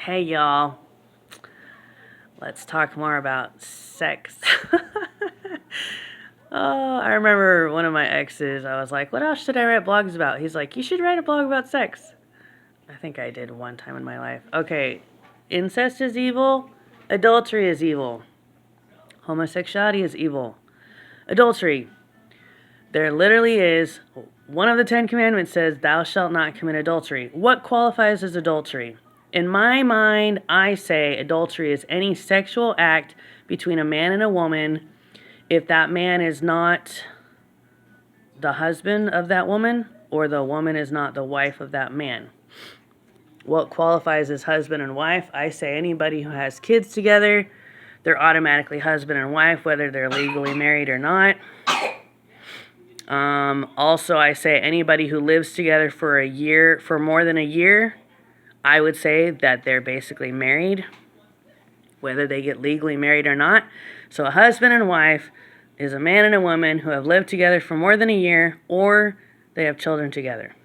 Hey y'all, let's talk more about sex. Oh, I remember one of my exes, I was like, what else should I write blogs about? He's like, you should write a blog about sex. I think I did one time in my life. Okay, incest is evil, adultery is evil, homosexuality is evil. Adultery, there literally is, one of the 10 commandments says, thou shalt not commit adultery. What qualifies as adultery? In my mind, I say adultery is any sexual act between a man and a woman if that man is not the husband of that woman or the woman is not the wife of that man. What qualifies as husband and wife? I say anybody who has kids together, they're automatically husband and wife, whether they're legally married or not. Also, I say anybody who lives together for a year, for more than a year, I would say that they're basically married, whether they get legally married or not. So a husband and wife is a man and a woman who have lived together for more than a year, or they have children together.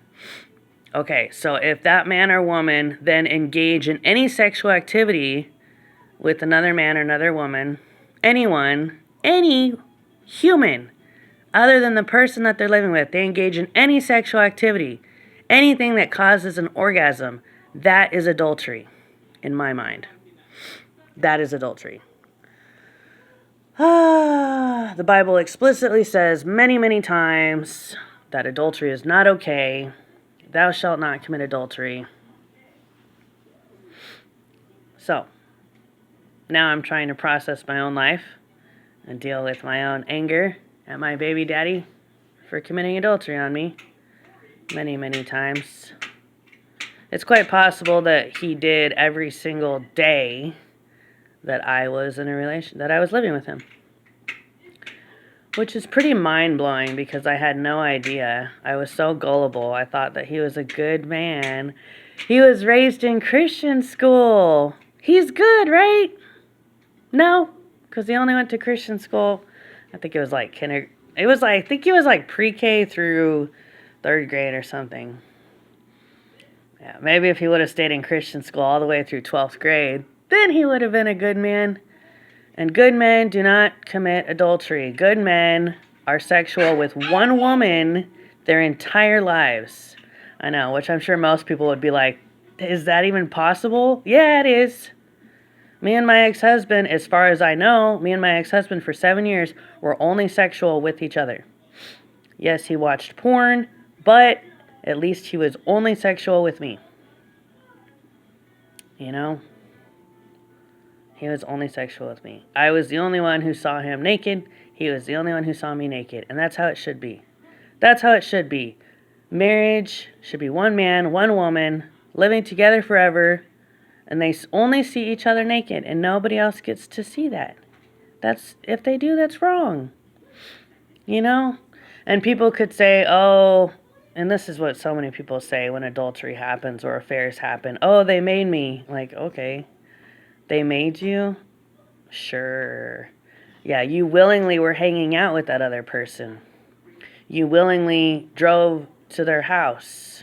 Okay, so if that man or woman then engage in any sexual activity with another man or another woman, anyone, any human, other than the person that they're living with, they engage in any sexual activity, anything that causes an orgasm, that is adultery, in my mind. That is adultery. The Bible explicitly says many, many times that adultery is not okay. Thou shalt not commit adultery. So, now I'm trying to process my own life and deal with my own anger at my baby daddy for committing adultery on me many, many times. It's quite possible that he did every single day that I was in a relation, that I was living with him. Which is pretty mind-blowing because I had no idea. I was so gullible. I thought that he was a good man. He was raised in Christian school. He's good, right? No, because he only went to Christian school. I think it was like I think he was like pre-K through 3rd grade or something. Yeah, maybe if he would have stayed in Christian school all the way through 12th grade, then he would have been a good man. And good men do not commit adultery. Good men are sexual with one woman their entire lives. I know, which I'm sure most people would be like, is that even possible? Yeah, it is. Me and my ex-husband, as far as I know, me and my ex-husband for 7 years were only sexual with each other. Yes, he watched porn, but at least he was only sexual with me. You know? He was only sexual with me. I was the only one who saw him naked. He was the only one who saw me naked. And that's how it should be. That's how it should be. Marriage should be one man, one woman, living together forever, and they only see each other naked, and nobody else gets to see that. If they do, that's wrong. You know? And people could say, oh, and this is what so many people say when adultery happens or affairs happen. Oh, they made me. Like, okay. They made you? Sure. Yeah, you willingly were hanging out with that other person. You willingly drove to their house.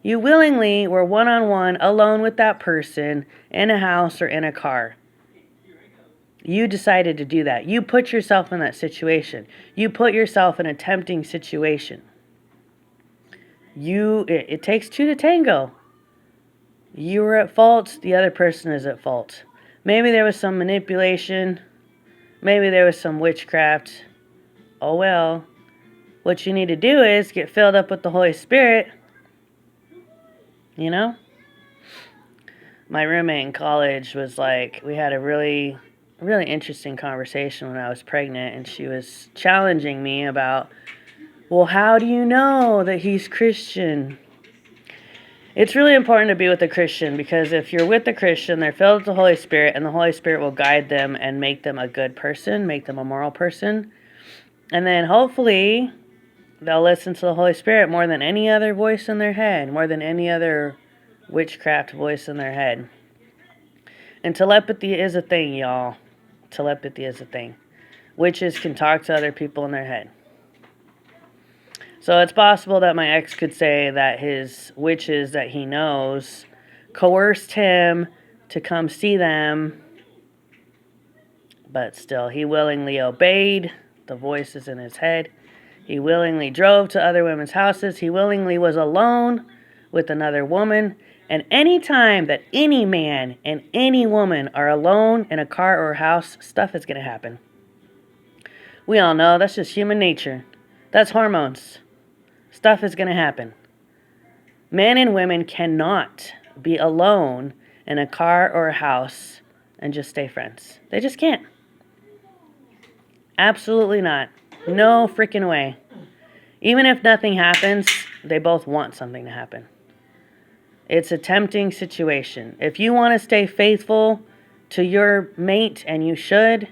You willingly were one-on-one alone with that person in a house or in a car. You decided to do that. You put yourself in that situation. You put yourself in a tempting situation. It takes two to tango. You were at fault, the other person is at fault. Maybe there was some manipulation. Maybe there was some witchcraft. Oh well. What you need to do is get filled up with the Holy Spirit. You know? My roommate in college was like, we had a really, really interesting conversation when I was pregnant, and she was challenging me about, well, how do you know that he's Christian? It's really important to be with a Christian because if you're with a Christian, they're filled with the Holy Spirit, and the Holy Spirit will guide them and make them a good person, make them a moral person. And then hopefully they'll listen to the Holy Spirit more than any other voice in their head, more than any other witchcraft voice in their head. And telepathy is a thing, y'all. Telepathy is a thing. Witches can talk to other people in their head. So it's possible that my ex could say that his witches that he knows coerced him to come see them. But still, he willingly obeyed the voices in his head. He willingly drove to other women's houses. He willingly was alone with another woman. And any time that any man and any woman are alone in a car or a house, stuff is going to happen. We all know that's just human nature. That's hormones. Stuff is going to happen. Men and women cannot be alone in a car or a house and just stay friends. They just can't. Absolutely not. No freaking way. Even if nothing happens, they both want something to happen. It's a tempting situation. If you want to stay faithful to your mate, and you should,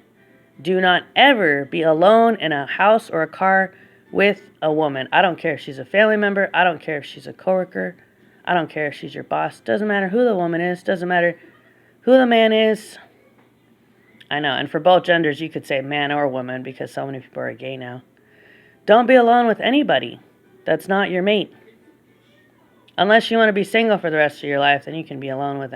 do not ever be alone in a house or a car with a woman. I don't care if she's a family member. I don't care if she's a coworker. I don't care if she's your boss. Doesn't matter who the woman is. Doesn't matter who the man is. I know, and for both genders, you could say man or woman because so many people are gay now. Don't be alone with anybody that's not your mate. Unless you want to be single for the rest of your life, then you can be alone with